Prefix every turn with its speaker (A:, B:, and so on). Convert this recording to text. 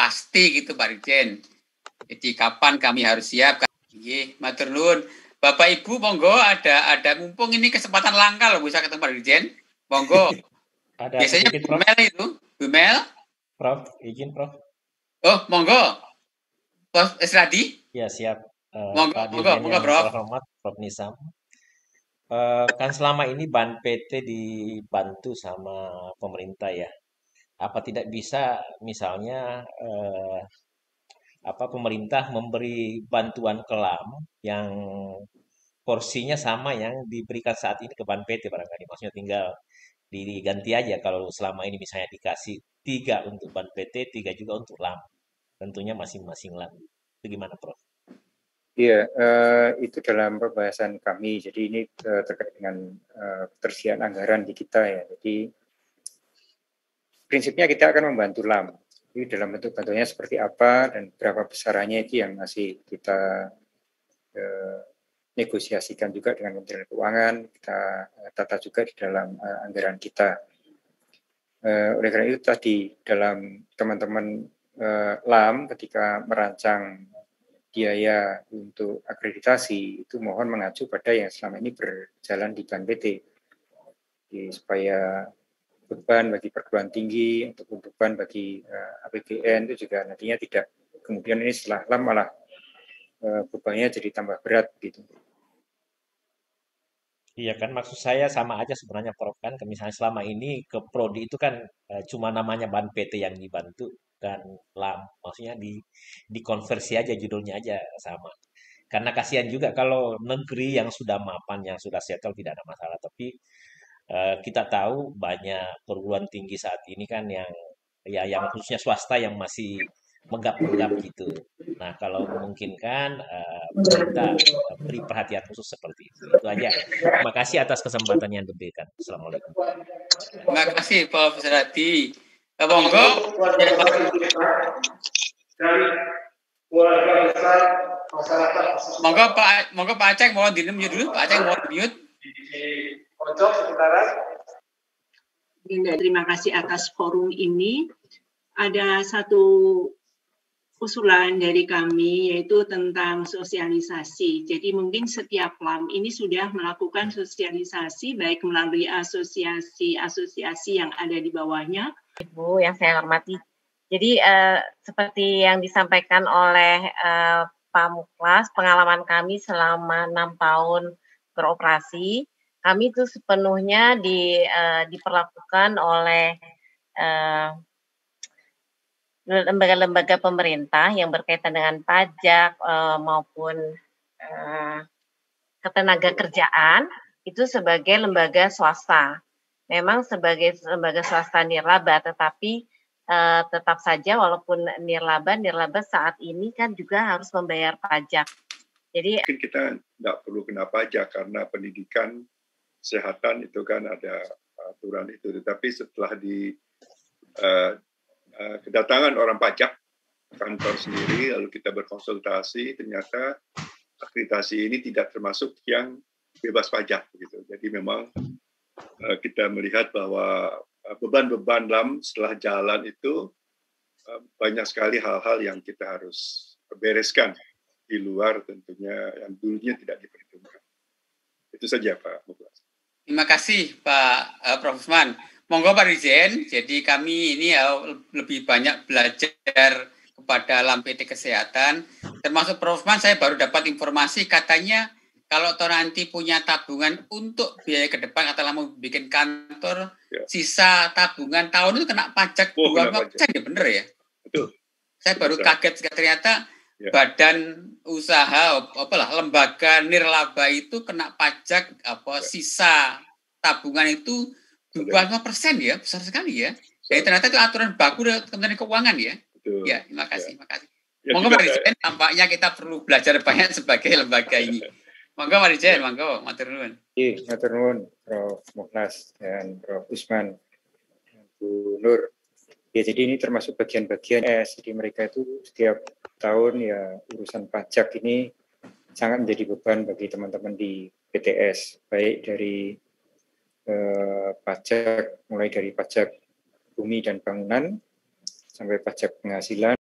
A: pasti gitu Pak Dirjen. Jadi kapan kami harus siap? Nggih, matur nuwun. Bapak Ibu monggo ada mumpung ini kesempatan langka loh bisa ketemu Pak Dirjen. Monggo.
B: Ada
A: Biasanya
B: sedikit, Prof.
A: Bumel itu. Bumel?
B: Prof, izin Prof.
A: Oh, monggo. Prof Esradi?
B: Ya, siap. Pak
A: Monggo,
B: Dirjen yang
A: Prof.
B: terhormat, Prof Nisam. Kan selama ini BAN PT dibantu sama pemerintah ya. Apa tidak bisa misalnya pemerintah memberi bantuan ke LAM yang porsinya sama yang diberikan saat ini ke BAN PT barangkali. Maksudnya tinggal diganti aja kalau selama ini misalnya dikasih 3 untuk BAN PT, 3 juga untuk LAM. Tentunya masing-masing LAM. Itu gimana, Prof?
C: Iya, itu dalam pembahasan kami. Jadi ini terkait dengan ketersediaan anggaran di kita ya. Jadi prinsipnya kita akan membantu LAM. Jadi dalam bentuk bantuannya seperti apa dan berapa besarannya itu yang masih kita negosiasikan juga dengan Kementerian Keuangan. Kita tata juga di dalam anggaran kita. Oleh karena itu tadi dalam teman-teman LAM ketika merancang biaya untuk akreditasi itu mohon mengacu pada yang selama ini berjalan di BAN PT. Jadi, supaya beban bagi perguruan tinggi ataupun beban bagi APBN itu juga nantinya tidak kemudian ini setelah LAM malah bebannya jadi tambah berat gitu.
B: Iya kan maksud saya sama aja sebenarnya Prof kan misalnya selama ini ke prodi itu kan cuma namanya BAN PT yang dibantu dan LAM maksudnya dikonversi aja judulnya aja sama. Karena kasihan juga kalau negeri yang sudah mapan yang sudah settle tidak ada masalah tapi kita tahu banyak perguruan tinggi saat ini kan yang khususnya swasta yang masih menggap-menggap gitu. Nah, kalau memungkinkan pemerintah beri perhatian khusus seperti itu. Itu aja. Terima kasih atas kesempatan yang diberikan. Assalamualaikum.
A: Terima kasih Prof Esradi. Monggo. Monggo Pak Aceh mohon di-mute dulu. Pak Aceh mohon di-mute.
D: Terima kasih atas forum ini. Ada satu usulan dari kami yaitu tentang sosialisasi. Jadi mungkin setiap LAM ini sudah melakukan sosialisasi baik melalui asosiasi-asosiasi yang ada di bawahnya.
E: Ibu yang saya hormati. Jadi seperti yang disampaikan oleh Pak Muklas, pengalaman kami selama 6 tahun beroperasi, kami itu sepenuhnya diperlakukan oleh lembaga-lembaga pemerintah yang berkaitan dengan pajak maupun ketenaga kerjaan itu sebagai lembaga swasta. Memang sebagai lembaga swasta nirlaba, tetapi tetap saja walaupun nirlaba saat ini kan juga harus membayar pajak. Jadi
F: mungkin kita tidak perlu kena pajak karena pendidikan, kesehatan itu kan ada aturan itu. Tetapi setelah kedatangan orang pajak kantor sendiri, lalu kita berkonsultasi, ternyata akreditasi ini tidak termasuk yang bebas pajak begitu. Jadi memang kita melihat bahwa beban-beban LAM setelah jalan itu banyak sekali hal-hal yang kita harus bereskan di luar tentunya yang dulunya tidak diperhitungkan. Itu saja Pak Muklas.
A: Terima kasih Pak Prof. Usman. Monggo Pak Dirjen, jadi kami ini lebih banyak belajar kepada LAM PT Kesehatan, termasuk Prof. Usman saya baru dapat informasi katanya kalau toh nanti punya tabungan untuk biaya ke depan atau mau bikin kantor, ya, sisa tabungan tahun itu kena pajak 2%, ya bener ya?
F: Betul.
A: Saya baru kaget ternyata ya, badan usaha lembaga nirlaba itu kena pajak ya, sisa tabungan itu 25% ya, besar sekali ya. Jadi ternyata itu aturan baku dari Kementerian Keuangan ya. Betul. Ya, terima kasih, terima kasih. Ya, monggo Pak Dirjen, tampaknya kita perlu belajar banyak sebagai lembaga ini. Monggo Pak Dirjen, monggo, matur nuwun.
C: Iya, matur nuwun Prof. Muklas dan Prof. Usman dan Bu Nur. Ya, jadi ini termasuk bagian-bagian jadi mereka itu setiap tahun ya urusan pajak ini sangat menjadi beban bagi teman-teman di PTS, baik dari pajak mulai dari pajak bumi dan bangunan sampai pajak penghasilan